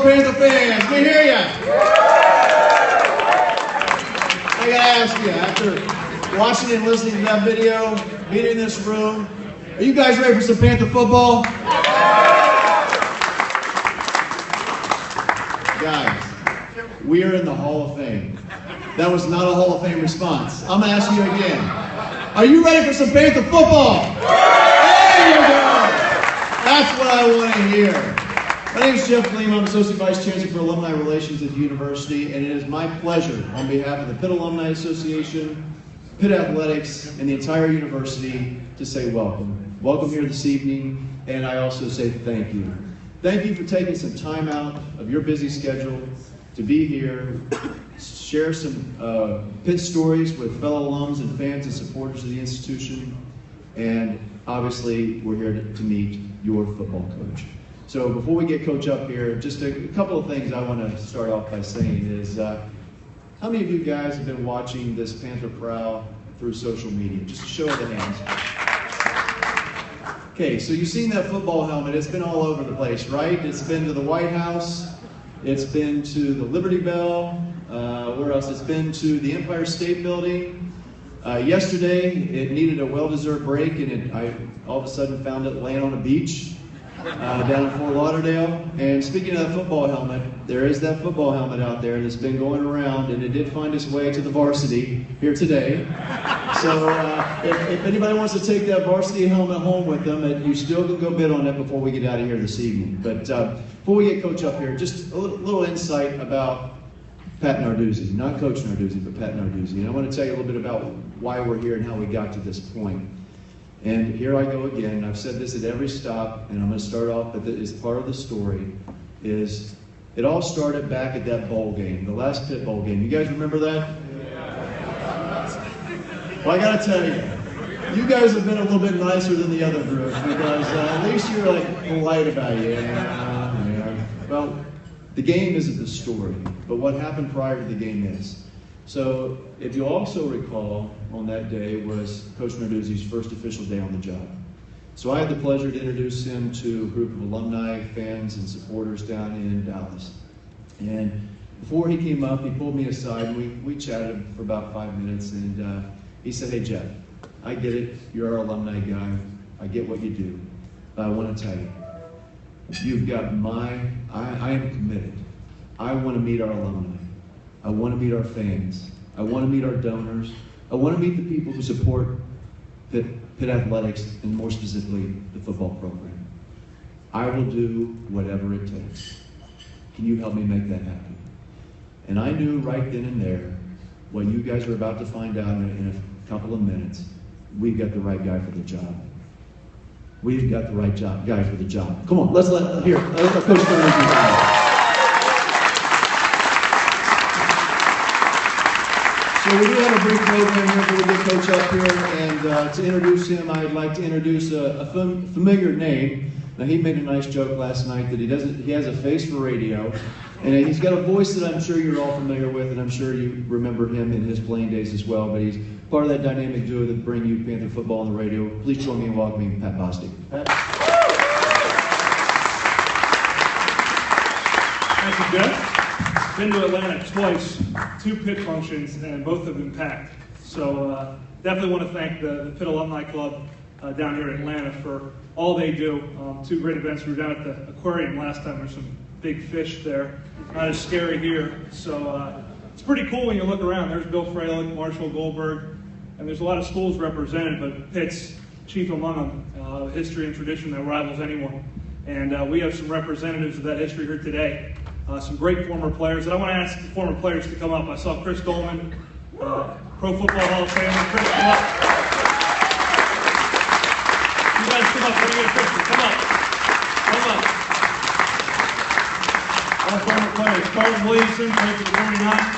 Panther fans? We hear you. I gotta ask you, after watching and listening to that video, being in this room, are you guys ready for some Panther football? Guys, we are in the Hall of Fame. That was not a Hall of Fame response. I'm gonna ask you again. Are you ready for some Panther football? There you go. That's what I want to hear. My name is Jeff Gleam. I'm Associate Vice Chancellor for Alumni Relations at the University, and it is my pleasure on behalf of the Pitt Alumni Association, Pitt Athletics, and the entire university to say welcome. Welcome here this evening, and I also say thank you. Thank you for taking some time out of your busy schedule to be here, share some Pitt stories with fellow alums and fans and supporters of the institution, and obviously we're here to meet your football coach. So before we get Coach up here, just a couple of things I want to start off by saying is, how many of you guys have been watching this Panther Prowl through social media? Just a show of the hands. Okay, so you've seen that football helmet. It's been all over the place, right? It's been to the White House. It's been to the Liberty Bell. Where else? It's been to the Empire State Building. Yesterday, it needed a well-deserved break, and I all of a sudden found it laying on a beach down in Fort Lauderdale. And speaking of that football helmet, there is that football helmet out there that's been going around, and it did find its way to the varsity here today. So if anybody wants to take that varsity helmet home with them, you still can go bid on it before we get out of here this evening. But before we get Coach up here, just a little insight about Pat Narduzzi. Not Coach Narduzzi, but Pat Narduzzi. And I want to tell you a little bit about why we're here and how we got to this point. And here I go again. I've said this at every stop, and I'm going to start off with it as part of the story. Is it all started back at that bowl game, the last Pitt bowl game. You guys remember that? Well, I got to tell you, you guys have been a little bit nicer than the other group because at least you're like polite about it. Well, the game isn't the story, but what happened prior to the game is. So, if you also recall, on that day was Coach Narduzzi's first official day on the job. So I had the pleasure to introduce him to a group of alumni, fans, and supporters down in Dallas. And before he came up, he pulled me aside, and we chatted for about 5 minutes, and he said, "Hey Jeff, I get it, you're our alumni guy, I get what you do, but I want to tell you, you've got I am committed. I want to meet our alumni. I want to meet our fans. I want to meet our donors. I want to meet the people who support Pitt Athletics, and more specifically, the football program. I will do whatever it takes. Can you help me make that happen?" And I knew right then and there, what you guys are about to find out in a couple of minutes, we've got the right guy for the job. We've got the right guy for the job. Come on, let's let Coach Narduzzi. So we do have a brief program here for the Coach up here, and to introduce him, I'd like to introduce a familiar name. Now, he made a nice joke last night that he has a face for radio, and he's got a voice that I'm sure you're all familiar with, and I'm sure you remember him in his playing days as well, but he's part of that dynamic duo that bring you Panther football on the radio. Please join me in welcoming Pat Bostic. Pat. Thank you, Jeff. Been to Atlanta twice, 2 Pitt functions, and both have been packed. So definitely want to thank the Pitt Alumni Club down here in Atlanta for all they do. 2 great events. We were down at the aquarium last time. There's some big fish there. Not as scary here. So it's pretty cool when you look around. There's Bill Fralick, Marshall Goldberg, and there's a lot of schools represented, but Pitt's chief among them. History and tradition that rivals anyone. And we have some representatives of that history here today. Some great former players. And I want to ask the former players to come up. I saw Chris Dolman, Pro Football Hall of Famer. Chris, come up. You guys come up. Let me get a picture. Come up. Come up. All former players. Carlton Williamson, played for the 49ers.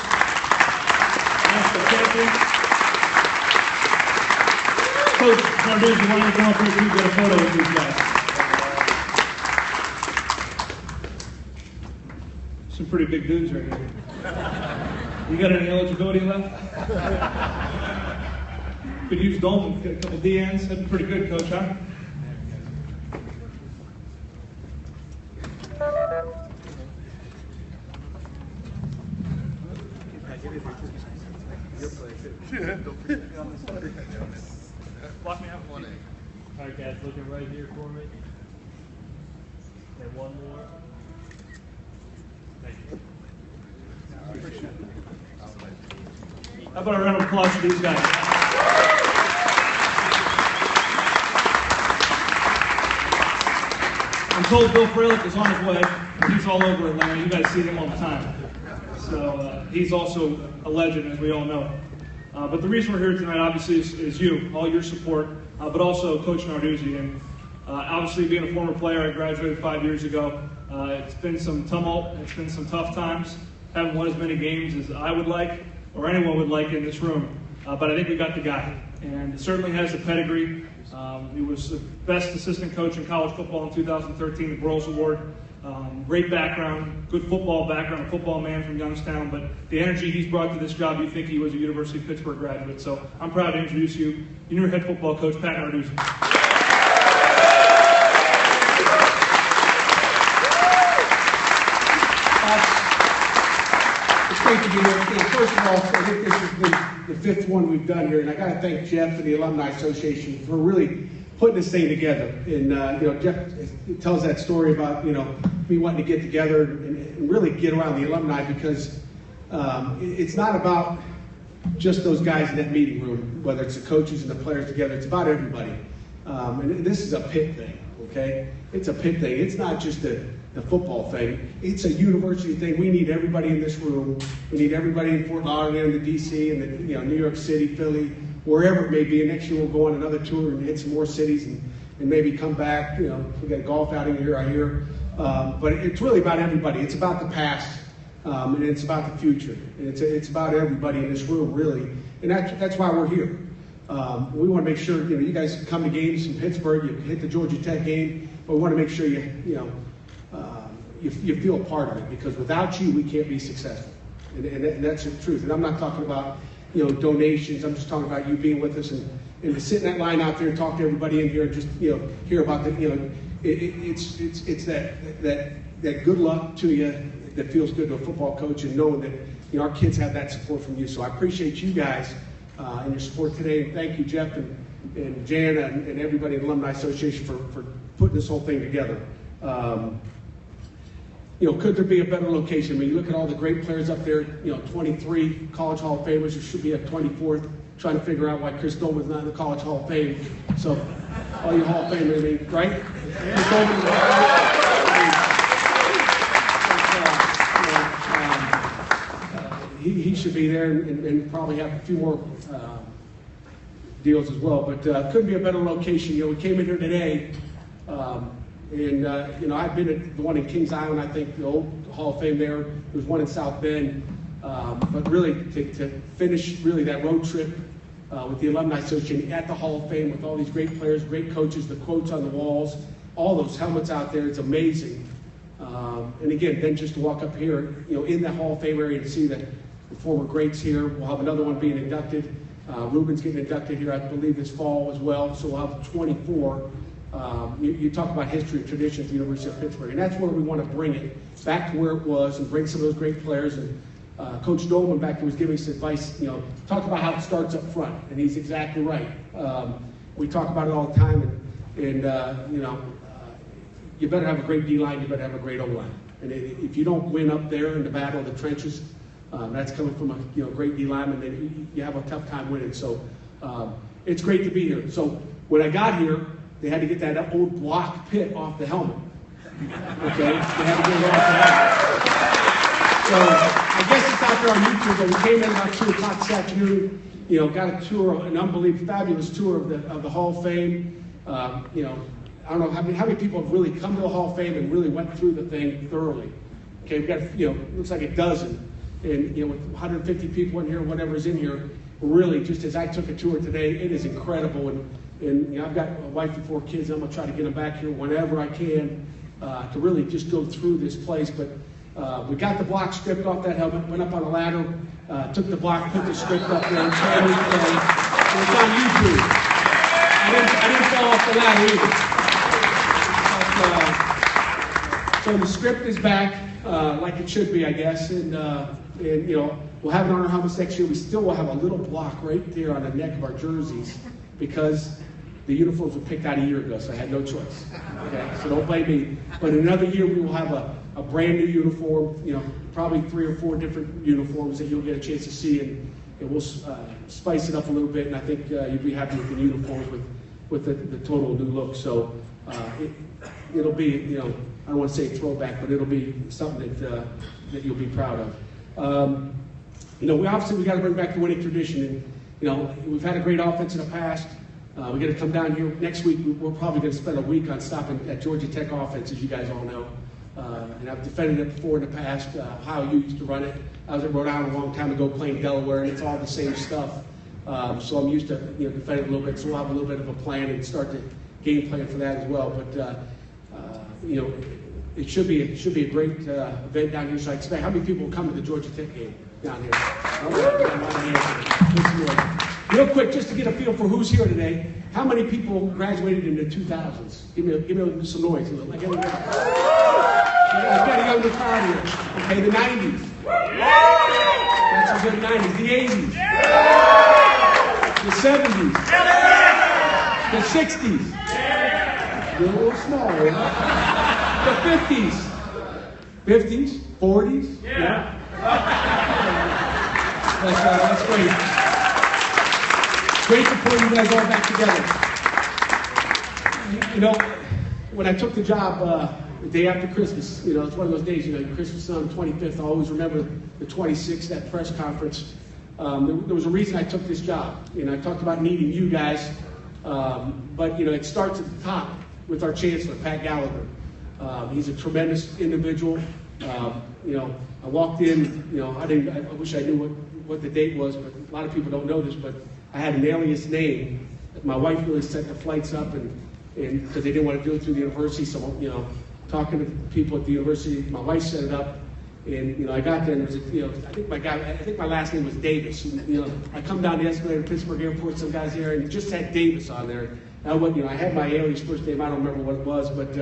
National champion. Coach Narduzzi, why don't you come up here so you get a photo with these guys? Some pretty big dudes right here. You got any eligibility left? Could use Dolman, get a couple DNs. That'd be pretty good, Coach, huh? All right, guys, looking right here for me. And one more. Thank you. How about a round of applause for these guys? I'm told Bill Freilich is on his way. He's all over Atlanta. You guys see him all the time. So he's also a legend, as we all know. But the reason we're here tonight, obviously, is you, all your support, but also Coach Narduzzi. And obviously, being a former player, I graduated 5 years ago. It's been some tumult. It's been some tough times. Haven't won as many games as I would like, or anyone would like in this room. But I think we got the guy. And certainly has the pedigree. He was the best assistant coach in college football in 2013, the Broyles Award. Great background, good football background, a football man from Youngstown, but the energy he's brought to this job, you'd think he was a University of Pittsburgh graduate. So I'm proud to introduce you, your new head football coach, Pat Narduzzi. It's great to be here. First of all, I think this is the fifth one we've done here, and I got to thank Jeff and the Alumni Association for really putting this thing together. And Jeff tells that story about me wanting to get together and really get around the alumni, because it's not about just those guys in that meeting room, whether it's the coaches and the players together. It's about everybody. And this is a Pitt thing, okay? It's a Pitt thing. It's not just the football thing. It's a university thing. We need everybody in this room. We need everybody in Fort Lauderdale, and the D.C., and the New York City, Philly, wherever it may be. And next year we'll go on another tour and hit some more cities and maybe come back. We got a golf outing here, I hear. But it's really about everybody. It's about the past, and it's about the future. And it's about everybody in this room, really. And that's why we're here. We want to make sure you guys come to games in Pittsburgh. You hit the Georgia Tech game, but we want to make sure you feel a part of it, because without you, we can't be successful. And that's the truth. And I'm not talking about donations. I'm just talking about you being with us and to sit in that line out there and talk to everybody in here and just hear about the it's that good luck to you that feels good to a football coach, and knowing that our kids have that support from you. So I appreciate you guys and your support today. And thank you, Jeff and Jana and everybody in the Alumni Association for putting this whole thing together. Could there be a better location? I mean, you look at all the great players up there, 23 College Hall of Famers. There should be a 24th. Trying to figure out why Chris Dolman's not in the College Hall of Fame. So, all you Hall of Famers, right? Chris Dolman, he should be there and probably have a few more deals as well. But couldn't be a better location. We came in here today. I've been at the one in Kings Island, I think, the old Hall of Fame there. There's one in South Bend. But really, to finish really that road trip with the Alumni Association at the Hall of Fame with all these great players, great coaches, the quotes on the walls, all those helmets out there, it's amazing. And again, then just to walk up here, in the Hall of Fame area and see the former greats here. We'll have another one being inducted. Ruben's getting inducted here, I believe, this fall as well. So we'll have 24. You talk about history and tradition at the University of Pittsburgh, and that's where we want to bring it back to where it was and bring some of those great players. And Coach Dolman back there was giving us advice, talk about how it starts up front, and he's exactly right. We talk about it all the time, and you better have a great D-line, you better have a great O-line. And if you don't win up there in the battle of the trenches, that's coming from a great D-lineman, then you have a tough time winning. So it's great to be here. So when I got here, they had to get that old block Pitt off the helmet. Okay? They had to get it off the helmet. So I guess it's out there on YouTube, but we came in about 2 o'clock this afternoon, got a tour, an unbelievable, fabulous tour of the Hall of Fame. I don't know how many people have really come to the Hall of Fame and really went through the thing thoroughly. Okay, we've got, looks like a dozen. And, with 150 people in here, whatever's in here, really, just as I took a tour today, it is incredible. And I've got a wife and 4 kids. I'm going to try to get them back here whenever I can to really just go through this place. But we got the block stripped off that helmet, went up on a ladder, took the block, put the script up there, and started playing. And it's on YouTube. I didn't fall off the ladder either. So the script is back, like it should be, I guess. And we'll have it on our helmets next year. We still will have a little block right there on the neck of our jerseys, because the uniforms were picked out a year ago, so I had no choice. Okay, so don't blame me. But in another year, we will have a brand new uniform, probably 3 or 4 different uniforms that you'll get a chance to see, and we'll spice it up a little bit, and I think you'll be happy with the uniforms with the total new look. So it'll be, I don't want to say throwback, but it'll be something that you'll be proud of. We got to bring back the winning tradition, and we've had a great offense in the past. We're going to come down here next week. We're probably going to spend a week on stopping at Georgia Tech offense, as you guys all know. And I've defended it before in the past, how you used to run it. I was at Rhode Island a long time ago playing Delaware, and it's all the same stuff. So I'm used to defending a little bit, so we'll have a little bit of a plan and start the game plan for that as well. But it should be a great event down here. So I expect, how many people will come to the Georgia Tech game down here? Real quick, just to get a feel for who's here today, how many people graduated in the 2000s? Give me some noise. Like everybody. I've got a younger crowd here. Okay, the 90s. That's a good 90s. The 80s. The 70s. The 60s. You're a little small, huh? The 50s. 50s. 40s. Yeah. That's great. Great to pull you guys all back together. When I took the job the day after Christmas, it's one of those days, Christmas on the 25th, I always remember the 26th, that press conference. There was a reason I took this job. I talked about needing you guys, but it starts at the top with our chancellor, Pat Gallagher. He's a tremendous individual. I walked in, I wish I knew what the date was, but a lot of people don't know this, but I had an alias name. My wife really set the flights up, and because they didn't want to do it through the university, so talking to people at the university, my wife set it up, and I got there, and there was I think my last name was Davis. I come down the escalator at Pittsburgh Airport, some guys there, and it just had Davis on there. I had my alias first name. I don't remember what it was, but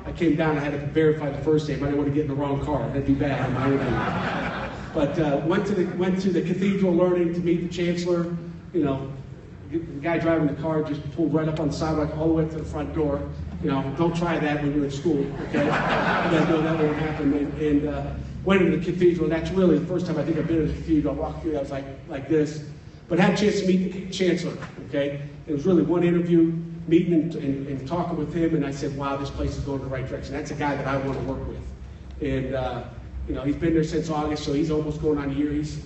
I came down. I had to verify the first name. I didn't want to get in the wrong car. That'd be bad on my interview. But went to the cathedral learning to meet the chancellor. The guy driving the car just pulled right up on the sidewalk all the way to the front door. Don't try that when you're in school, okay? You guys know that won't happen. And went into the cathedral. And that's really the first time I think I've been in the cathedral. I walked through, I was like this. But had a chance to meet the chancellor, okay? It was really one interview, meeting and talking with him. And I said, wow, this place is going in the right direction. That's a guy that I want to work with. And, he's been there since August, so he's almost going on a year. He's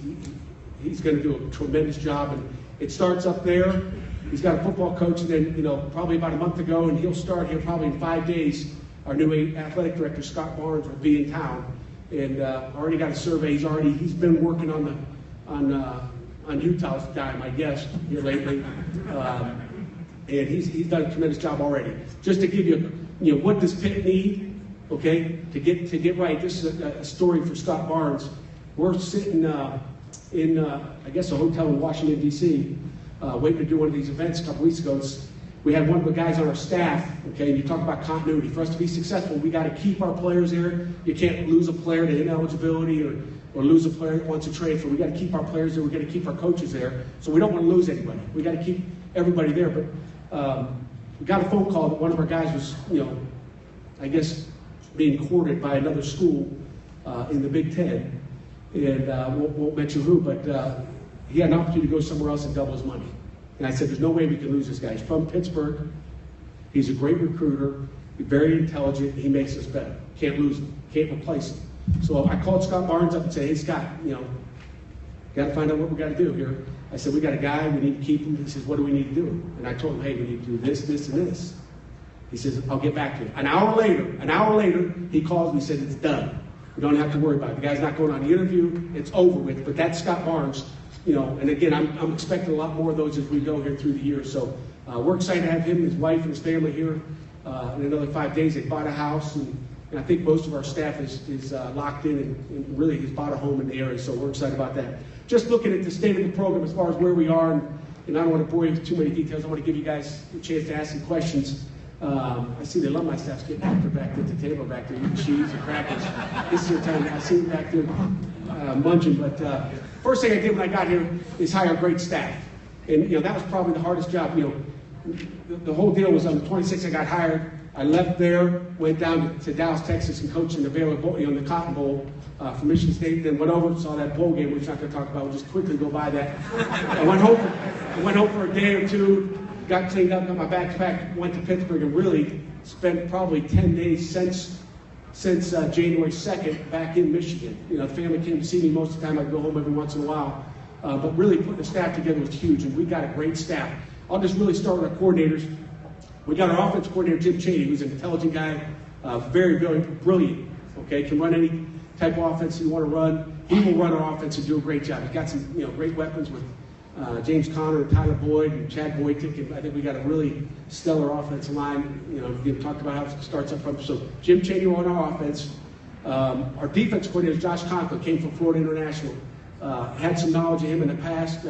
going to do a tremendous job. And it starts up there. He's got a football coach, and then, probably about a month ago, and he'll start here probably in 5 days. Our new athletic director, Scott Barnes, will be in town. And already got a survey. He's been working on Utah's dime, I guess, here lately. And he's done a tremendous job already. Just to give you, what does Pitt need, okay, to get right? This is a story for Scott Barnes. We're sitting in, I guess, a hotel in Washington, D.C., waiting to do one of these events a couple weeks ago. We had one of the guys on our staff, okay, and you talk about continuity. For us to be successful, we got to keep our players there. You can't lose a player to ineligibility or lose a player that wants to transfer. We got to keep our players there. We got to keep our coaches there. So we don't want to lose anybody. We got to keep everybody there. But we got a phone call that one of our guys was, I guess, being courted by another school in the Big Ten. And won't mention who, but he had an opportunity to go somewhere else and double his money. And I said, there's no way we can lose this guy. He's from Pittsburgh. He's a great recruiter. He's very intelligent. He makes us better. Can't lose him. Can't replace him. So I called Scott Barnes up and said, hey, Scott, got to find out what we got to do here. I said, we got a guy. We need to keep him. He says, what do we need to do? And I told him, hey, we need to do this, this, and this. He says, I'll get back to you. An hour later, he calls me and said, it's done. We don't have to worry about it. The guy's not going on the interview. It's over with. But that's Scott Barnes. And again, I'm expecting a lot more of those as we go here through the year. So we're excited to have him and his wife and his family here in another 5 days. They bought a house, and I think most of our staff is locked in and really has bought a home in the area. So we're excited about that. Just looking at the state of the program as far as where we are, and I don't want to bore you with too many details. I want to give you guys a chance to ask some questions. I see the alumni staff's getting after back at the table back there, eating cheese and crackers. This is your time. I see them back there munching. But first thing I did when I got here is hire a great staff. And, that was probably the hardest job. the whole deal was on the 26th I got hired. I left there, went down to Dallas, Texas, and coached in the Baylor Bowl, the Cotton Bowl for Michigan State. Then went over and saw that bowl game, which I'm not going to talk about. We'll just quickly go by that. I went home for a day or two, got cleaned up, got my backpack, went to Pittsburgh, and really spent probably 10 days since January 2nd back in Michigan. The family came to see me most of the time. I'd go home every once in a while. But really putting the staff together was huge, and we got a great staff. I'll just really start with our coordinators. We got our offense coordinator, Jim Chaney, who's an intelligent guy, very, very brilliant, okay? Can run any type of offense you want to run. He will run our offense and do a great job. He's got some great weapons with James Conner and Tyler Boyd and Chad Boytick, and I think we got a really stellar offensive line. We talked about how it starts up front. So Jim Chaney on our offense. Our defense coordinator, Josh Conklin, came from Florida International. Had some knowledge of him in the past.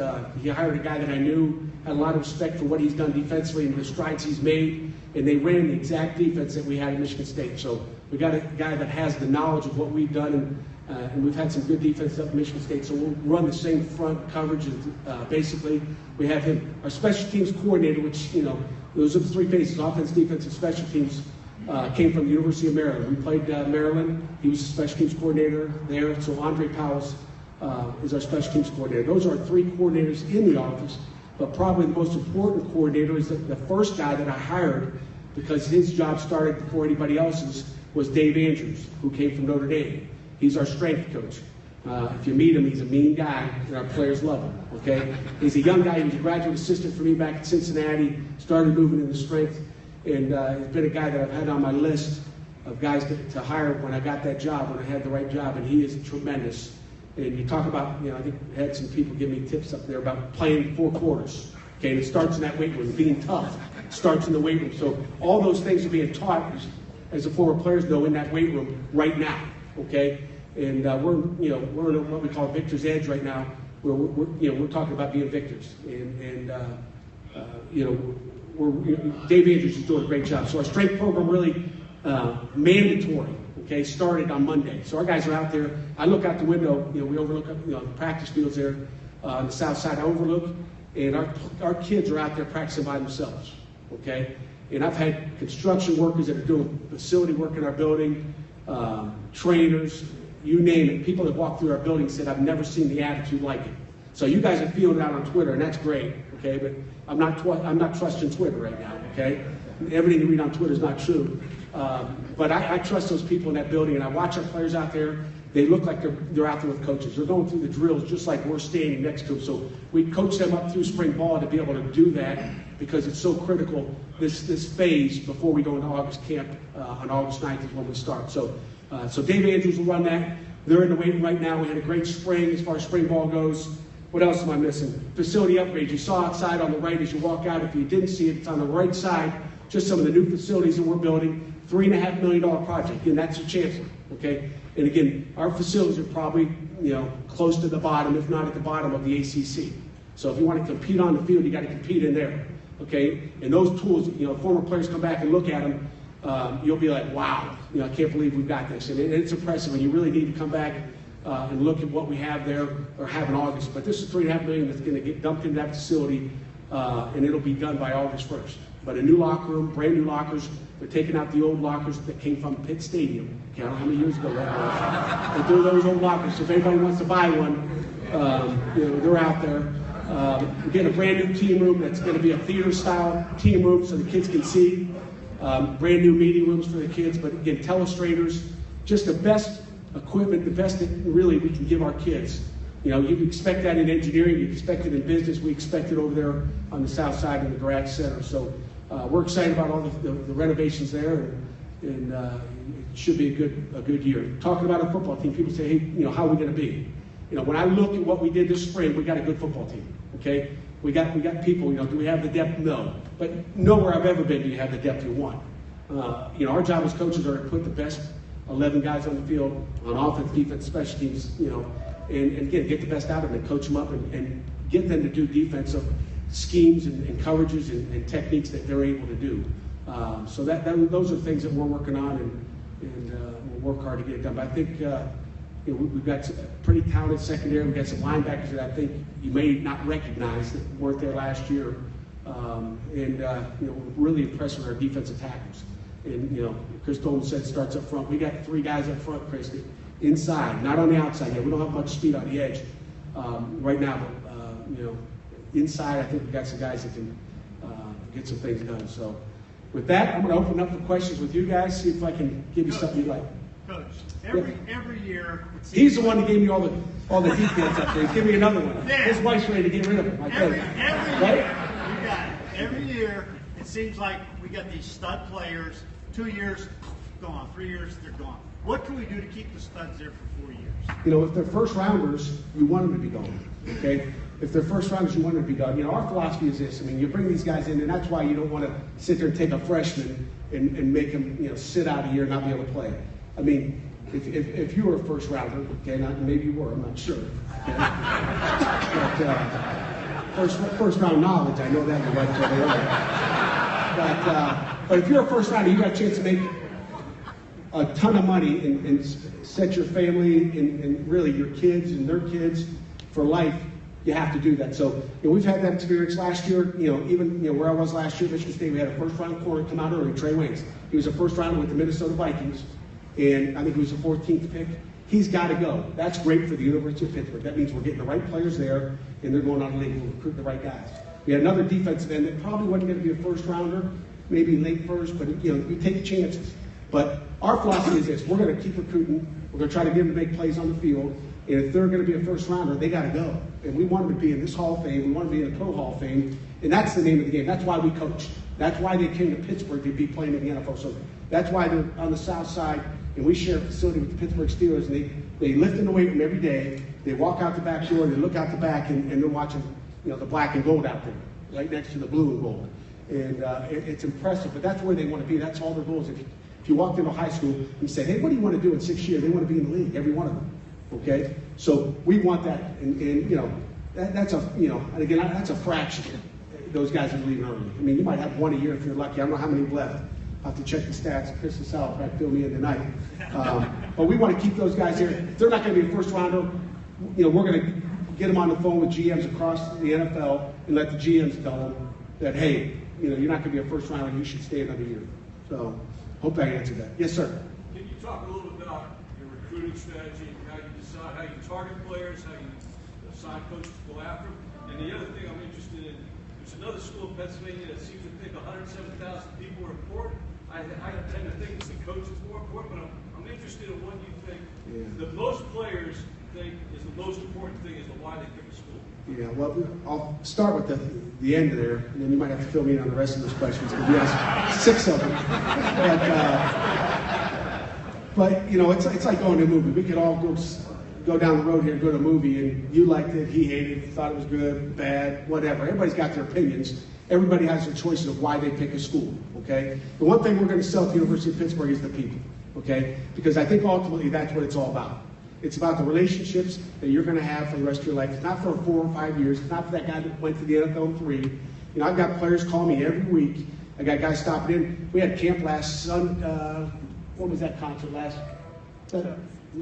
He hired a guy that I knew, had a lot of respect for what he's done defensively and the strides he's made, and they ran the exact defense that we had at Michigan State. So we got a guy that has the knowledge of what we've done, and we've had some good defense up at Michigan State, so we'll run the same front coverage. Basically, we have him. Our special teams coordinator, which, those are the three phases, offense, defense, and special teams, came from the University of Maryland. We played Maryland. He was the special teams coordinator there, so Andre Powell's is our special teams coordinator. Those are our three coordinators in the office, but probably the most important coordinator is the first guy that I hired, because his job started before anybody else's, was Dave Andrews, who came from Notre Dame. He's our strength coach. If you meet him, he's a mean guy, and our players love him, okay? He's a young guy. He was a graduate assistant for me back at Cincinnati, started moving into strength, and he's been a guy that I've had on my list of guys to hire when I got that job, when I had the right job, and he is tremendous. And you talk about, I think I had some people give me tips up there about playing 4 quarters, okay? And it starts in that weight room, being tough. It starts in the weight room. So all those things are being taught, as the former players know, in that weight room right now, okay? And we're in what we call victor's edge right now, where we're talking about being victors. And Dave Andrews is doing a great job. So our strength program really mandatory. Okay, started on Monday. So our guys are out there. I look out the window. We overlook the practice fields there on the south side. I overlook, and our kids are out there practicing by themselves. Okay, and I've had construction workers that are doing facility work in our building, trainers, you name it. People that walk through our building said, "I've never seen the attitude like it." So you guys are feeling it out on Twitter, and that's great. Okay, but I'm not trusting Twitter right now. Okay, everything you read on Twitter is not true. But I trust those people in that building, and I watch our players out there. They look like they're out there with coaches. They're going through the drills just like we're standing next to them. So we coach them up through spring ball to be able to do that, because it's so critical, this phase before we go into August camp on August 9th is when we start. So Dave Andrews will run that. They're in the waiting right now. We had a great spring as far as spring ball goes. What else am I missing? Facility upgrades. You saw outside on the right as you walk out. If you didn't see it, it's on the right side. Just some of the new facilities that we're building. $3.5 million project, and that's your chancellor, okay? And again, our facilities are probably, close to the bottom, if not at the bottom of the ACC. So if you want to compete on the field, you got to compete in there, okay? And those tools, former players come back and look at them, you'll be like, wow, I can't believe we've got this. And it's impressive, and you really need to come back and look at what we have there, or have in August. But this is $3.5 million that's going to get dumped into that facility, and it'll be done by August 1st. But a new locker room, brand new lockers. They're taking out the old lockers that came from Pitt Stadium. Okay, I don't know how many years ago that was. But they're those old lockers. So if anybody wants to buy one, they're out there. We're getting a brand new team room that's going to be a theater-style team room so the kids can see. Brand new meeting rooms for the kids. But again, telestrators, just the best equipment, the best that really we can give our kids. You expect that in engineering, you expect it in business, we expect it over there on the south side of the Garage Center. So we're excited about all the renovations there, and it should be a good year. Talking about a football team, people say, hey, how are we going to be? When I look at what we did this spring, we got a good football team, okay? We got people, do we have the depth? No. But nowhere I've ever been do you have the depth you want. Our job as coaches are to put the best 11 guys on the field on offense, defense, special teams, and again, get the best out of them and coach them up and get them to do defensive schemes and coverages and techniques that they're able to do. So those are things that we're working on, and we'll work hard to get it done. But I think we've got a pretty talented secondary. We've got some linebackers that I think you may not recognize that weren't there last year. We're really impressed with our defensive tackles. And Chris Tolman said starts up front. We got 3 guys up front, Chris, inside, not on the outside yet. We don't have much speed on the edge right now, but inside, I think we got some guys that can get some things done. So with that, I'm going to open up the questions with you guys, see if I can give you something you like. Coach, every year, he's the one that gave me all the details up there. He's giving me another one. Yeah. His wife's ready to get rid of him. Every right? year, you got it. Every year, it seems like we got these stud players. 2 years, gone. 3 years, they're gone. What can we do to keep the studs there for 4 years? If they're first rounders, you want them to be gone. Okay? If they're first rounders, you want them to be gone. Our philosophy is this. You bring these guys in, and that's why you don't want to sit there and take a freshman and make him, sit out a year and not be able to play. If you were a first rounder, okay, maybe you were, I'm not sure. Okay? But first round knowledge, I know that your wife told me earlier. But if you're a first rounder, you got a chance to make a ton of money and set your family and really your kids and their kids for life. You have to do that. So we've had that experience last year. Even where I was last year, Michigan State, we had a first round corner come out early, Trey Waynes. He was a first rounder with the Minnesota Vikings, and I think he was the 14th pick. He's got to go. That's great for the University of Pittsburgh. That means we're getting the right players there, and they're going out of the league. We'll recruit the right guys. We had another defensive end that probably wasn't going to be a first rounder, maybe late first, but you take chances. But our philosophy is this: we're going to keep recruiting. We're going to try to get them to make plays on the field. And if they're going to be a first rounder, they got to go. And we want them to be in this Hall of Fame. We want them to be in the Pro Hall of Fame. And that's the name of the game. That's why we coach. That's why they came to Pittsburgh to be playing in the NFL. So that's why they're on the South Side. And we share a facility with the Pittsburgh Steelers. And they lift in the weight room every day. They walk out the back door. They look out the back, and they're watching the black and gold out there, right next to the blue and gold. And it's impressive. But that's where they want to be. That's all their goals. If you walked into high school and you say, hey, what do you want to do in 6 years? They want to be in the league, every one of them. Okay, so we want that, and that's a fraction. Those guys are leaving early. You might have one a year if you're lucky. I don't know how many left. I'll have to check the stats. Chris Sal will fill me in tonight. But we want to keep those guys here. If they're not going to be a first rounder, we're going to get them on the phone with GMs across the NFL and let the GMs tell them that, hey, you're not going to be a first rounder. You should stay another year. So, hope I answered that. Yes, sir. Can you talk a little bit about your recruiting strategy, how you decide, how you target players, how you assign coaches to go after them? And the other thing I'm interested in, there's another school in Pennsylvania that seems to pick 107,000 people are important. I tend to think it's the coach is more important, but I'm interested in what you think the most players think is the most important thing as to why they pick a school. Yeah, well, I'll start with the end there, and then you might have to fill me in on the rest of those questions, because you asked 6 of them. But it's like going to a movie. We could all go down the road here and go to a movie, and you liked it, he hated it, thought it was good, bad, whatever. Everybody's got their opinions. Everybody has their choices of why they pick a school, okay? The one thing we're going to sell to the University of Pittsburgh is the people, okay? Because I think ultimately that's what it's all about. It's about the relationships that you're going to have for the rest of your life. It's not for 4 or 5 years. It's not for that guy that went to the NFL in 3. I've got players call me every week. I got guys stopping in. We had camp last Sunday. What was that concert last? The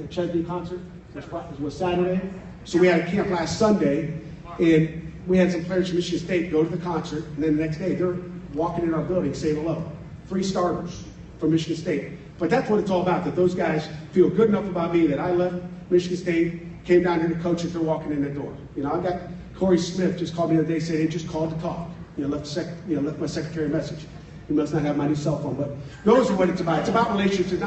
Chesney concert? It was Saturday. So we had a camp last Sunday, and we had some players from Michigan State go to the concert, and then the next day they're walking in our building saying hello. 3 starters from Michigan State. But that's what it's all about, that those guys feel good enough about me that I left Michigan State, came down here to coach, and they're walking in the door. I've got Corey Smith just called me the other day, said he just called to talk. Left my secretary a message. He must not have my new cell phone, but those are what it's about. It's about relationships. It's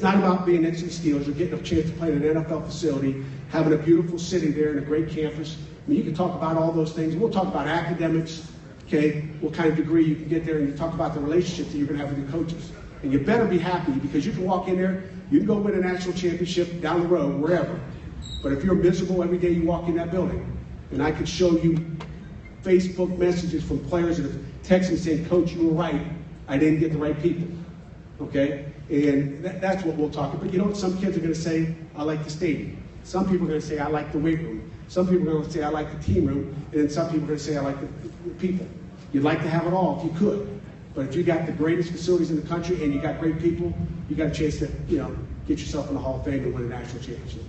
not about being next to the Steelers or getting a chance to play in an NFL facility, having a beautiful city there and a great campus. You can talk about all those things. We'll talk about academics, okay, what kind of degree you can get there, and you talk about the relationships that you're going to have with your coaches. And you better be happy, because you can walk in there, you can go win a national championship down the road, wherever. But if you're miserable every day you walk in that building, and I could show you Facebook messages from players that have texted me saying, Coach, you were right. I didn't get the right people. Okay? And that's what we'll talk about. But some kids are going to say, I like the stadium. Some people are going to say, I like the weight room. Some people are going to say, I like the team room. And then some people are going to say, I like the people. You'd like to have it all if you could. But if you got the greatest facilities in the country and you got great people, you got a chance to, get yourself in the Hall of Fame and win a national championship.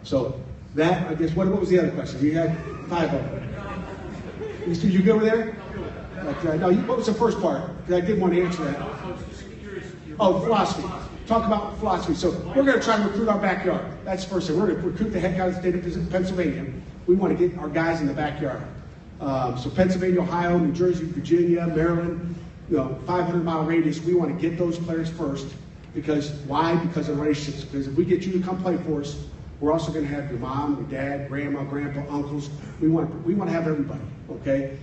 So that, I guess, what was the other question? You had 5 of them. You good over there? No, what was the first part? Because I did want to answer that. I was just curious. Oh, philosophy. Talk about philosophy. So we're going to try to recruit our backyard. That's the first thing. We're going to recruit the heck out of the state of Pennsylvania. We want to get our guys in the backyard. So Pennsylvania, Ohio, New Jersey, Virginia, Maryland, 500-mile radius. We want to get those players first. Because why? Because of relationships. Because if we get you to come play for us, we're also going to have your mom, your dad, grandma, grandpa, uncles. We want to have everybody. Okay.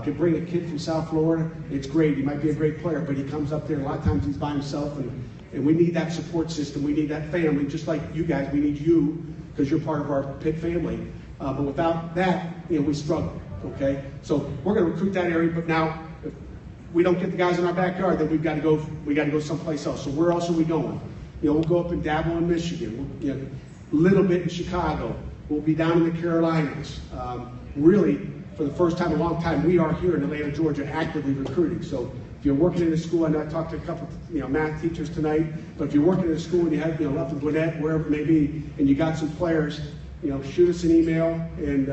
To bring a kid from South Florida, it's great. He might be a great player, but he comes up there. A lot of times he's by himself, and we need that support system. We need that family, just like you guys. We need you because you're part of our Pitt family. But without that, we struggle. Okay, so we're going to recruit that area. But now, if we don't get the guys in our backyard, then we've got to go. We got to go someplace else. So where else are we going? We'll go up and dabble in Michigan. A little bit in Chicago. We'll be down in the Carolinas. Really, for the first time in a long time, we are here in Atlanta, Georgia, actively recruiting. So if you're working in a school, I know I talked to a couple of math teachers tonight, but if you're working in a school and you have left in Gwinnett, wherever it may be, and you got some players, shoot us an email and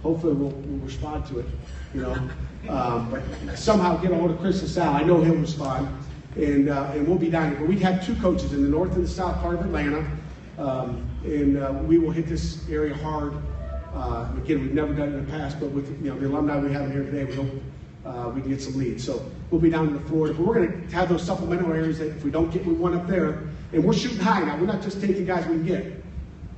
hopefully we'll respond to it. But somehow get a hold of Chris and Sal. I know he'll respond, and we'll be down here. But we have two coaches in the north and the south part of Atlanta, and we will hit this area hard. Again, we've never done it in the past, but with the alumni we have here today, we hope we can get some leads. So we'll be down in Florida, but we're going to have those supplemental areas that if we don't get one up there, and we're shooting high now. We're not just taking guys we can get.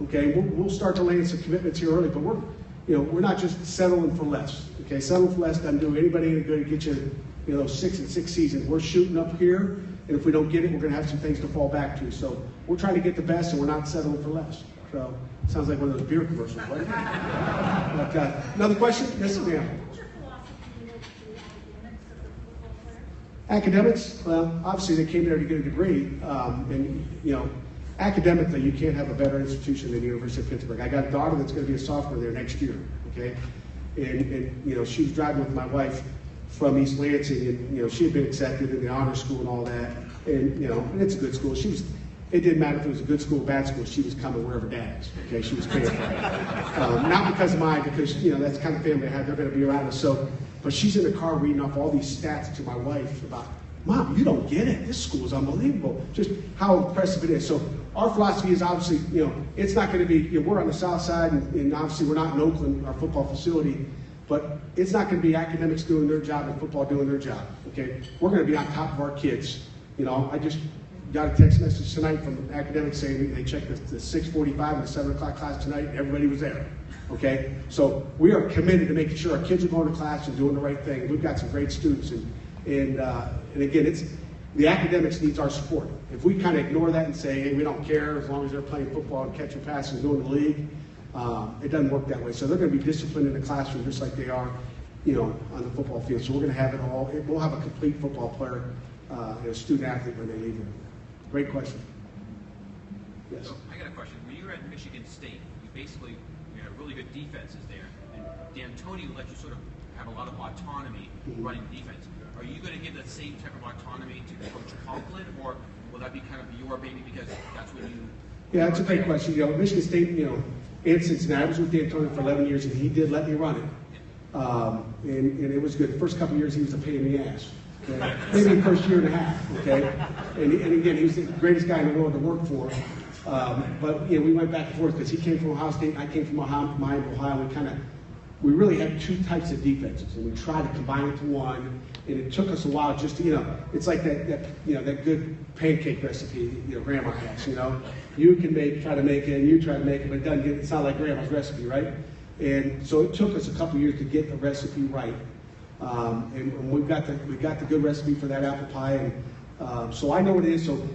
Okay, we'll start to land some commitments here early, but we're not just settling for less. Okay, settling for less doesn't do anybody any good to get you those 6-6 seasons. We're shooting up here, and if we don't get it, we're going to have some things to fall back to. So we're trying to get the best, and we're not settling for less. So sounds like one of those beer commercials, right? But, another question? Yes, ma'am. What's your philosophy related to the academics of the football player? Academics, well, obviously they came there to get a degree, and academically you can't have a better institution than the University of Pittsburgh. I got a daughter that's going to be a sophomore there next year, okay? And she was driving with my wife from East Lansing, and she had been accepted in the honor school and all that, and it's a good school. It didn't matter if it was a good school or bad school. She was coming wherever dad is. Okay, she was paying for it. Not because of mine, because that's the kind of family I have. They're going to be around us. So, but she's in the car reading off all these stats to my wife about, Mom, you don't get it. This school is unbelievable. Just how impressive it is. So our philosophy is obviously, it's not going to be. We're on the south side, and obviously we're not in Oakland, our football facility. But it's not going to be academics doing their job and football doing their job. Okay, we're going to be on top of our kids. I just got a text message tonight from academics saying they checked the 6:45 and the 7 o'clock class tonight, and everybody was there. Okay, so we are committed to making sure our kids are going to class and doing the right thing. We've got some great students, and again, the academics needs our support. If we kind of ignore that and say, hey, we don't care as long as they're playing football and catching passes and doing the league, it doesn't work that way. So they're going to be disciplined in the classroom just like they are, on the football field. So we're going to have it all. We'll have a complete football player and a student athlete when they leave here. Great question. Yes. So I got a question. When you were at Michigan State, you basically had really good defenses there, and D'Antoni let you sort of have a lot of autonomy running defense. Are you going to give that same type of autonomy to Coach Conklin, or will that be kind of your baby because that's what you? Yeah, that's a great question. Michigan State, and Cincinnati, I was with D'Antoni for 11 years, and he did let me run it, and it was good. The first couple of years, he was a pain in the ass. Okay? Maybe the first year and a half, okay? And again, he was the greatest guy in the world to work for. But we went back and forth because he came from Ohio State, I came from Miami, Ohio. We really had two types of defenses, and we tried to combine it to one. And it took us a while just to, it's like that good pancake recipe, Grandma has. You can try to make it, and you try to make it, but it doesn't it's not like Grandma's recipe, right? And so it took us a couple years to get the recipe right. And we got the good recipe for that apple pie, and so I know what it is. So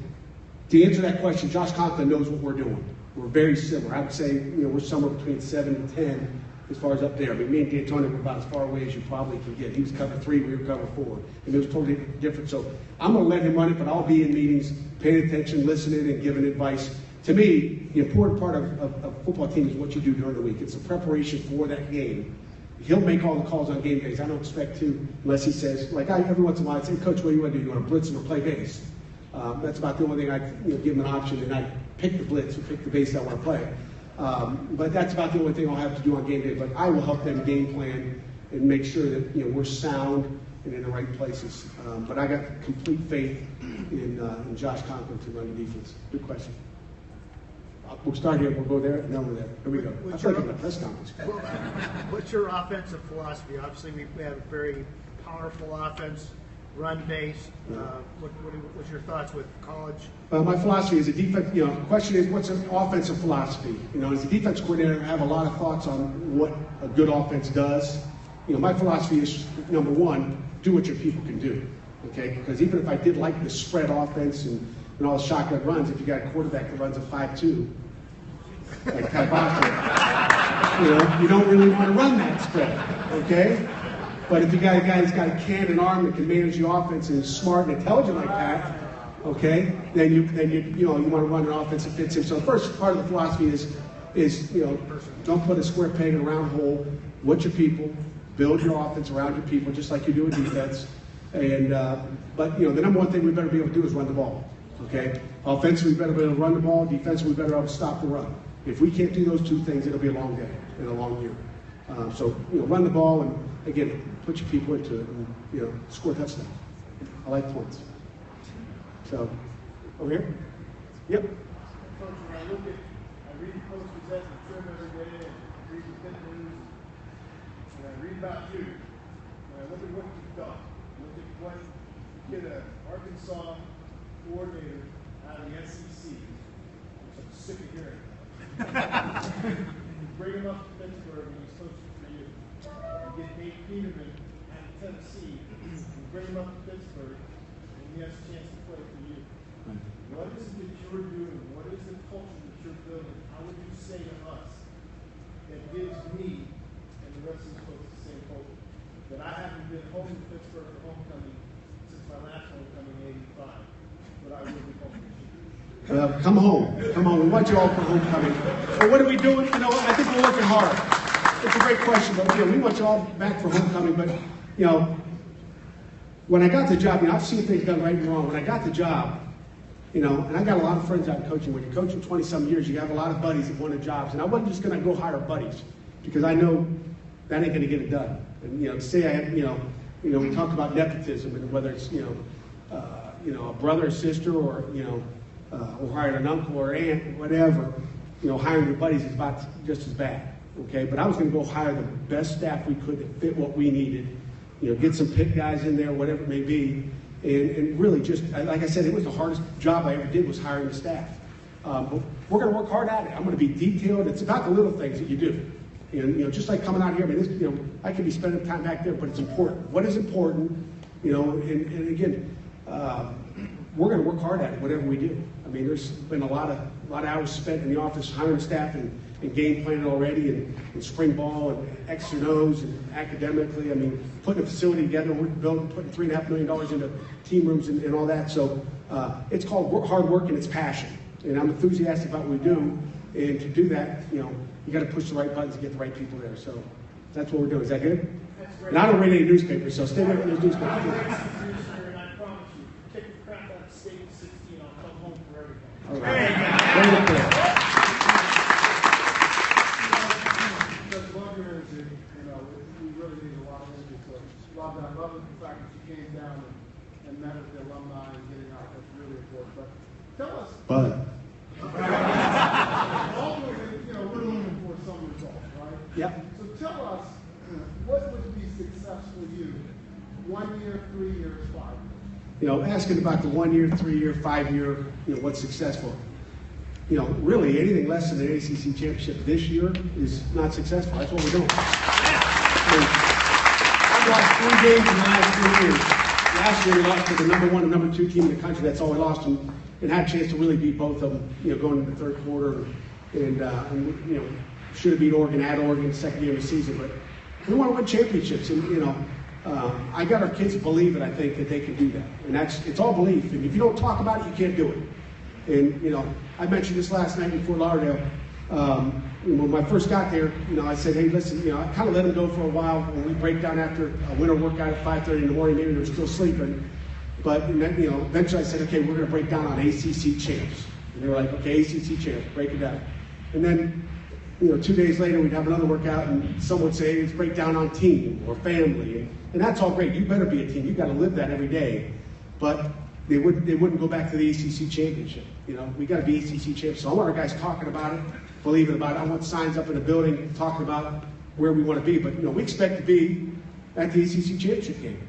to answer that question, Josh Conklin knows what we're doing. We're very similar. I would say we're somewhere between 7 and 10 as far as up there. I mean, me and D'Antoni were about as far away as you probably can get. He was cover 3, we were cover 4, and it was totally different. So I'm going to let him run it, but I'll be in meetings, paying attention, listening, and giving advice. To me, the important part of a football team is what you do during the week. It's the preparation for that game. He'll make all the calls on game days. I don't expect to, unless he says, every once in a while, I'd say, Coach, what do you want to do? You want to blitz or play base? That's about the only thing I give him an option, and I pick the blitz or pick the base I want to play. But that's about the only thing I'll have to do on game day. But I will help them game plan and make sure that we're sound and in the right places. But I got complete faith in Josh Conklin to run the defense. Good question. We'll start here, we'll go there, and then over there. Here we go. I feel like I'm in a press conference. What's your offensive philosophy? Obviously, we have a very powerful offense, run-based. What's your thoughts with college? My philosophy is a defense. The question is, what's an offensive philosophy? As a defense coordinator, I have a lot of thoughts on what a good offense does. My philosophy is, number one, do what your people can do. Okay? Because even if I did like the spread offense and all the shotgun runs, if you got a quarterback that runs a 5-2, like Ty Boston, you don't really want to run that spread. Okay? But if you got a guy that's got a cannon arm that can manage the offense and is smart and intelligent like that, okay, then you want to run an offense that fits him. So the first part of the philosophy is don't put a square peg in a round hole. What's your people? Build your offense around your people, just like you do in defense. And but the number one thing we better be able to do is run the ball. Okay, offensively we better be able to run the ball. Defensively we better be able to stop the run. If we can't do those two things, it'll be a long day and a long year. So run the ball and again put your people into it and score touchdowns. I like points. So over here. Yep. Coach, when I read Post Gazette and Trim every day, and read the Pitt News, and I read about you, and I look at what you've done, look at what you get an Arkansas coordinator out of the SEC, which I'm sick of hearing. You bring him up to Pittsburgh and he's coaching for you. You get Nate Peterman out of Tennessee, you bring him up to Pittsburgh, and he has a chance to play for you. What is it that you're doing? What is the culture that you're building? How would you say to us that gives me and the rest of the folks the same hope? That I haven't been home to Pittsburgh for homecoming since my last homecoming in '85, but I will be home this year. Come home. Come on. We want you all for homecoming. So what are we doing? I think we're working hard. It's a great question, but we want you all back for homecoming. But when I got the job, I've seen things done right and wrong. When I got the job, and I got a lot of friends out in coaching. When you're coaching 20-some years, you have a lot of buddies that wanted jobs. And I wasn't just going to go hire buddies because I know that ain't going to get it done. And say I had, we talk about nepotism and whether it's a brother or sister or or hiring an uncle or aunt or whatever. Hiring your buddies is about just as bad. Okay, but I was going to go hire the best staff we could that fit what we needed. Get some Pitt guys in there, whatever it may be. And really just, like I said, it was the hardest job I ever did was hiring the staff. But we're going to work hard at it. I'm going to be detailed. It's about the little things that you do. And, just like coming out here, I could be spending time back there, but it's important. What is important, and again, we're going to work hard at it, whatever we do. There's been a lot of hours spent in the office hiring staff and game planning already and spring ball and X and O's and academically. Putting a facility together, we're putting $3.5 million into team rooms and all that. So it's called hard work and it's passion. And I'm enthusiastic about what we do. And to do that, you got to push the right buttons to get the right people there. So that's what we're doing. Is that good? That's great. And I don't read any newspapers, so stay away from those newspapers. I'm a great producer, and I promise you, kick the crap out of state at 16, I'll come home for everything. All right. Very good. Because Longer is, we really need a lot of energy. So, Rob, I love the fact that you came down and met with the alumni and getting out. That's really important. But tell us. Ultimately, we're looking for some results, right? Yep. So tell us, what would be success for you? 1 year, 3 years, 5 years? Asking about the 1 year, 3 year, 5 year, what's successful. Really anything less than an ACC championship this year is not successful. That's what we're doing. I've lost 3 games in the last 3 years. Last year we lost to the number 1 and number 2 team in the country. That's all we lost, and had a chance to really beat both of them. Going into the third quarter, and should have beat Oregon at Oregon second game of the season. But we want to win championships, and I got our kids to believe it. I think that they can do that, and it's all belief. And if you don't talk about it, you can't do it. And I mentioned this last night in Fort Lauderdale. When I first got there, I said, hey, listen, I kind of let them go for a while. When we break down after a winter workout at 5:30 in the morning, maybe they're still sleeping. But eventually I said, okay, we're going to break down on ACC champs. And they were like, okay, ACC champs, break it down. And then 2 days later we'd have another workout, and someone would say it's breakdown on team or family, and that's all great. You better be a team. You got to live that every day. But they wouldn't go back to the ACC championship. We got to be ACC champions. So I want our guys talking about it, believing about it. I want signs up in the building talking about where we want to be. But we expect to be at the ACC championship game,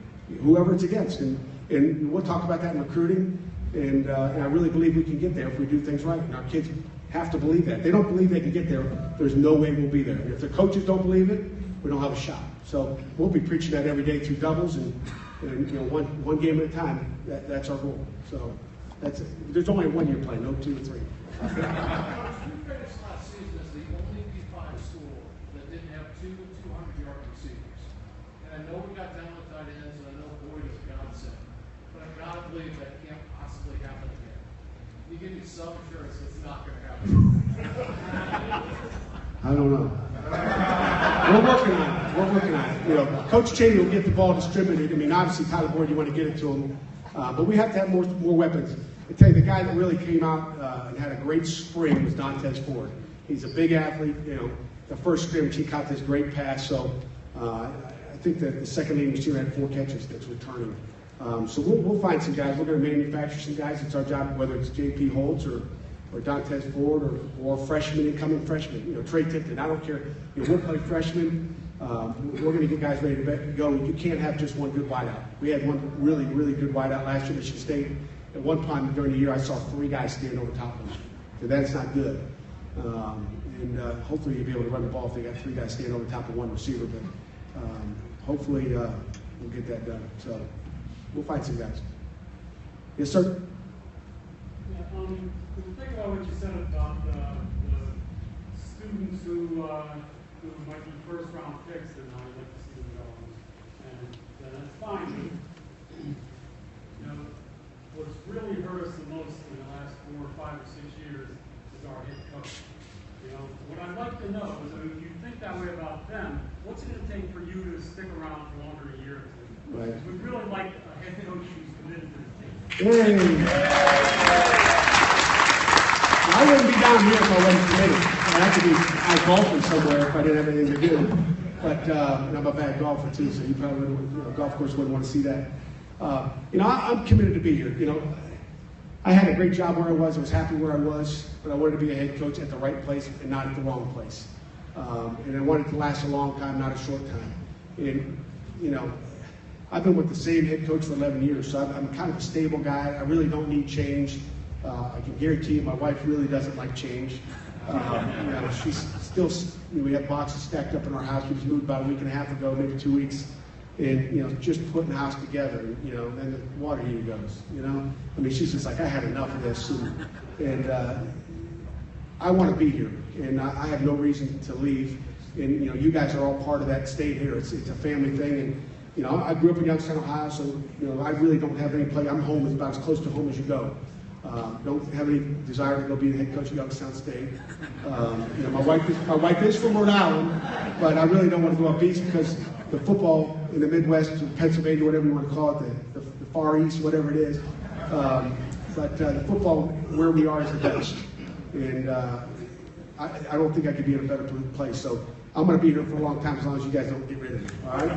whoever it's against, and we'll talk about that in recruiting. And I really believe we can get there if we do things right. And our kids have to believe that. If they don't believe they can get there, there's no way we'll be there. If the coaches don't believe it, we don't have a shot. So we'll be preaching that every day through doubles and one game at a time. That's our goal. So that's it. There's only a 1 year plan, no 2 or 3. You finished last season as the only P5 school that didn't have 200-yard receivers. And I know we got down with tight ends, and I know Boyd is a godsend, but I've got to believe that can't possibly happen again. You give me some assurance it's not going to happen. I don't know. We're working on it. We're working on it. Coach Cheney will get the ball distributed. I mean, obviously, Tyler Boyd, you want to get it to him. But we have to have more weapons. I tell you, the guy that really came out and had a great spring was Dantes Ford. He's a big athlete. The first scrimmage, he caught this great pass. So I think that the second leading receiver had 4 catches that's returning. So we'll find some guys. We're going to manufacture some guys. It's our job, whether it's J.P. Holtz or Dantes Ford or freshmen, incoming freshmen. Trey Tipton. I don't care. We'll play freshmen. We're going to get guys ready to go. You can't have just one good wideout. We had one really, really good wideout last year, Michigan State. At one time during the year, I saw 3 guys stand over top of them. So that's not good. And hopefully you'll be able to run the ball if they got 3 guys standing over top of 1 receiver. But hopefully we'll get that done. So we'll find some guys. Yes, sir? Yeah, think about what you said about the students who might be first-round picks and how you'd like to see them go. And that's fine. What's really hurt us the most in the last 4 or 5 or 6 years is our head coach. What I'd like to know is, if you think that way about them, what's it going to take for you to stick around for longer a year or 2? Right. We'd really like a head coach who's committed to the team. I wouldn't be down here if I wasn't committed. I'd have to be out golfing somewhere if I didn't have anything to do. But and I'm a bad golfer too, so you probably wouldn't, golf course wouldn't want to see that. I'm committed to be here. I had a great job where I was happy where I was, but I wanted to be a head coach at the right place and not at the wrong place. And I wanted to last a long time, not a short time. And I've been with the same head coach for 11 years, so I'm kind of a stable guy. I really don't need change. I can guarantee you my wife really doesn't like change. She's still, we have boxes stacked up in our house. We just moved about a week and a half ago, maybe 2 weeks. And, just putting the house together, and then the water heater goes, I mean, she's just like, I had enough of this. And I want to be here, and I have no reason to leave. And, you guys are all part of that state here. It's a family thing. And, I grew up in Youngstown, Ohio, so, I really don't have any play. I'm home, about as close to home as you go. Don't have any desire to go be the head coach of Youngstown State. My wife is from Rhode Island, but I really don't want to go up east because the football in the Midwest, or Pennsylvania, whatever you want to call it, the Far East, whatever it is. But the football where we are is the best. And I don't think I could be in a better place. So I'm going to be here for a long time as long as you guys don't get rid of me. All right?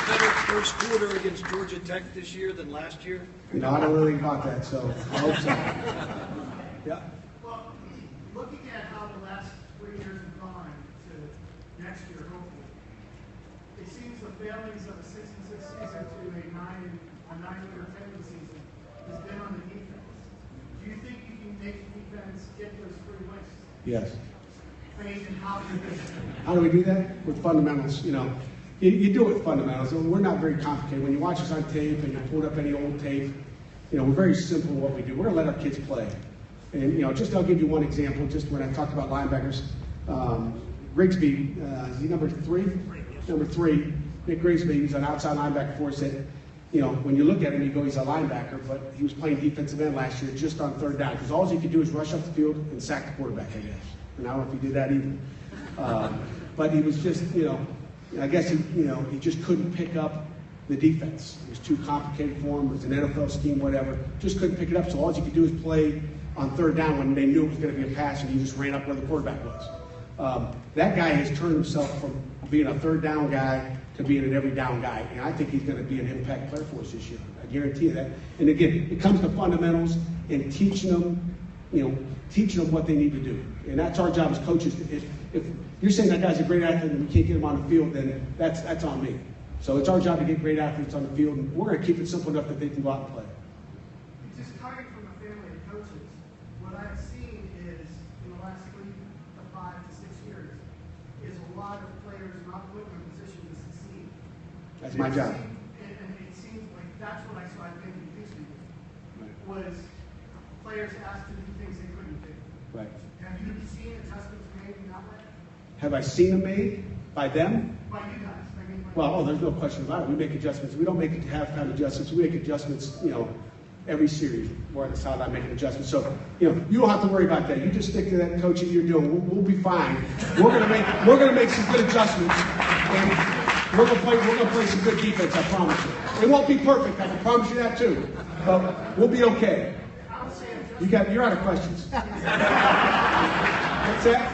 Better first quarter against Georgia Tech this year than last year? I don't really think about that, so I hope so. Yeah. Well, looking at how the last 3 years have gone to next year, hopefully, it seems the failings of a 6-6 season to a 9-10 season has been on the defense. Do you think you can make the defense get those 3 wins? Yes. And how do you do that? How do we do that? With fundamentals, You do it with fundamentals. We're not very complicated. When you watch us on tape and you pull up any old tape, we're very simple in what we do. We're going to let our kids play. And, I'll give you one example, just when I talked about linebackers. Grigsby, is he number 3? Number 3, Nick Grigsby, he's an outside linebacker for us that, when you look at him, you go, he's a linebacker, but he was playing defensive end last year just on 3rd down. Because all he could do is rush up the field and sack the quarterback, I guess. And I don't know if he did that either. But he was just, I guess he just couldn't pick up the defense. It was too complicated for him. It was an NFL scheme, whatever. Just couldn't pick it up. So all you could do is play on third down when they knew it was going to be a pass and he just ran up where the quarterback was. That guy has turned himself from being a third down guy to being an every down guy, and I think he's going to be an impact player for us this year. I guarantee you that. And again, it comes to fundamentals and teaching them what they need to do. And that's our job as coaches. If you're saying that guy's a great athlete and we can't get him on the field, then that's on me. So it's our job to get great athletes on the field, and we're going to keep it simple enough that they can go out and play. Just coming from a family of coaches, what I've seen is in the last 3 to 5 to 6 years is a lot of players not put in a position to succeed. That's my job. And it seems like that's what I saw at Pitt was players asked to do things they couldn't do. Right. Have you seen adjustments made in that way? Have I seen them made by them? By you guys. Well, there's no question about it. We make adjustments. We don't make halftime adjustments. We make adjustments, every series. We're on the sideline making adjustments. So, you don't have to worry about that. You just stick to that coaching you're doing. We'll be fine. We're gonna make some good adjustments, and we're gonna play some good defense. I promise you. It won't be perfect. I can promise you that too. But we'll be okay. You're out of questions. What's that?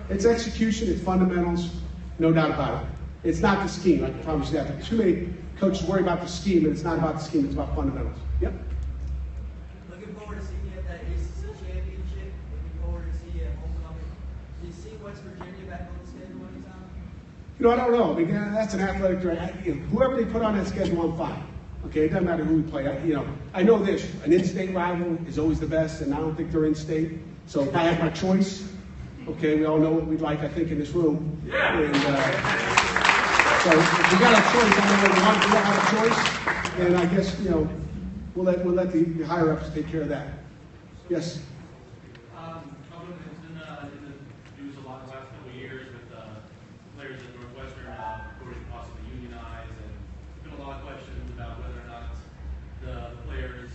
It's execution. It's fundamentals. No doubt about it. It's not the scheme, I can promise you that. But too many coaches worry about the scheme, and it's not about the scheme, it's about fundamentals. Yep. Looking forward to seeing you at that ACC championship. Looking forward to seeing you at homecoming. Do you see West Virginia back on the schedule anytime? I don't know. I mean, that's an athletic director. Whoever they put on that schedule, I'm fine. Okay, it doesn't matter who we play. I know this. An in-state rival is always the best, and I don't think they're in-state. So if I had my choice, okay, we all know what we'd like, I think, in this room. Yeah. And, so if we got a choice, I know we want to have a choice, and I guess, we'll let the higher-ups take care of that. Yes? Alumni has been in the news a lot the last couple of years with players at Northwestern reporting possibly unionize, and there's been a lot of questions about whether or not the players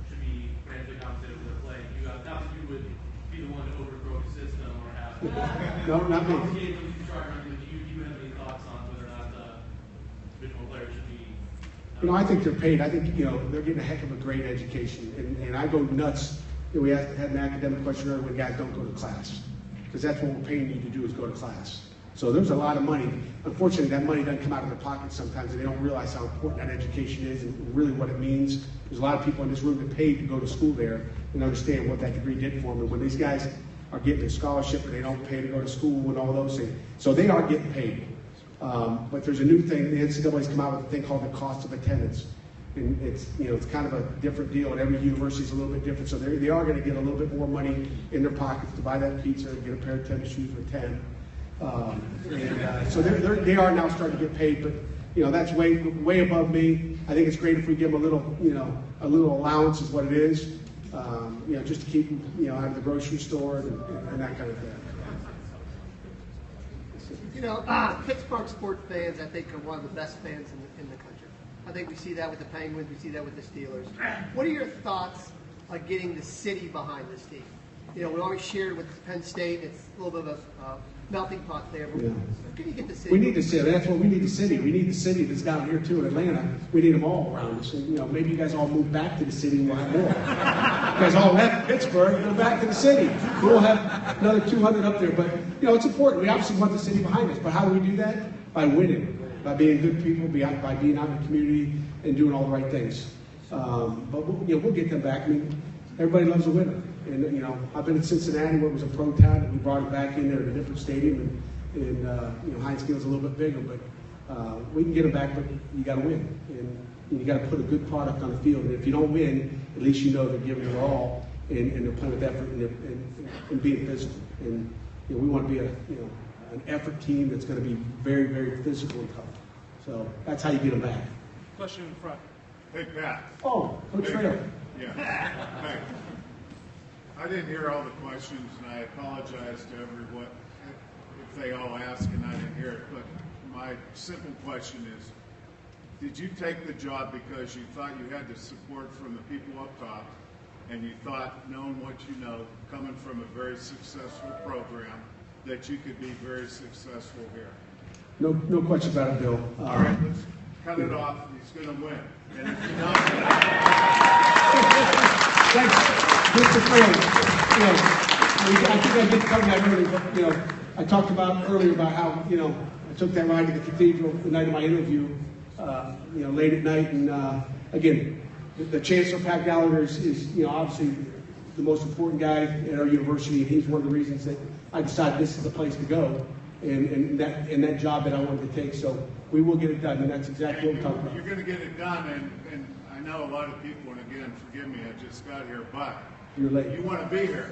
should be financially compensated for their play. Not that you would be the one to overthrow the system or have no, not me. Do you have any thoughts on whether or not the individual players should be? I think they're paid. I think, they're getting a heck of a great education. And I go nuts. We had an academic question earlier when guys don't go to class. Because that's what we're paying you to do, is go to class. So there's a lot of money. Unfortunately, that money doesn't come out of their pockets sometimes, and they don't realize how important that education is and really what it means. There's a lot of people in this room that paid to go to school there and understand what that degree did for them. And when these guys are getting a scholarship and they don't pay to go to school and all those things, so they are getting paid. But there's a new thing. The NCAA's come out with a thing called the cost of attendance. And it's kind of a different deal, and every university is a little bit different. So they are going to get a little bit more money in their pockets to buy that pizza, get a pair of tennis shoes for 10. So they are now starting to get paid, but that's way above me. I think it's great if we give them a little allowance is what it is, just to keep them out of the grocery store and that kind of thing. Pittsburgh sports fans, I think, are one of the best fans in the country. I think we see that with the Penguins, we see that with the Steelers. What are your thoughts on getting the city behind this team? We always shared with Penn State. It's a little bit of a melting pot there. But can you get the city? We need the city. That's what we need, the city. We need the city that's down here, too, in Atlanta. We need them all around us. And, maybe you guys all move back to the city and we'll have more. You guys all left Pittsburgh, go back to the city. We'll have another 200 up there. But, it's important. We obviously want the city behind us. But how do we do that? By winning. By being good people, by being out in the community and doing all the right things. But we'll get them back. I mean, everybody loves a winner. And I've been in Cincinnati where it was a pro town, and we brought it back in there at a different stadium, and Heinz Field's a little bit bigger, but we can get them back. But you got to win, and you got to put a good product on the field. And if you don't win, at least you know they're giving it all, and they're playing with effort and being physical. And we want to be an effort team that's going to be very, very physical and tough. So that's how you get them back. Question in front. Hey, Pat. Oh, Coach Trail. Yeah. Thanks. I didn't hear all the questions, and I apologize to everyone if they all ask and I didn't hear it. But my simple question is, did you take the job because you thought you had the support from the people up top, and you thought, knowing what you know, coming from a very successful program, that you could be very successful here? No question about it, Bill. All right, let's cut it off. He's going to win. And if you're not Thanks, Mr. Freeland. I think I did cover that earlier, but, I talked about earlier about how, I took that ride to the cathedral the night of my interview, late at night, and again, the Chancellor Pat Gallagher is obviously the most important guy at our university, and he's one of the reasons that I decided this is the place to go, and that job that I wanted to take. So we will get it done, and that's exactly what we're talking about. You're going to get it done, and I know a lot of people, and again, forgive me, I just got here, but You're late. you want to be here.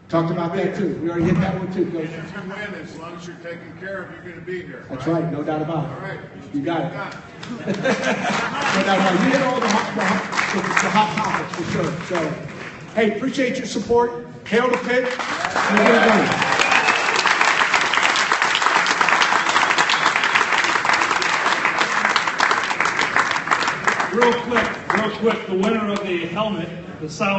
Talked about that too. We already hit that one too, Coach. And if you win, as long as you're taken care of, you're going to be here. That's right, no doubt about it. All right. You got it. No doubt about it. You hit all the hot topics for sure. So, hey, appreciate your support. Hail to Pitt. We're going to Real quick, the winner of the helmet, the South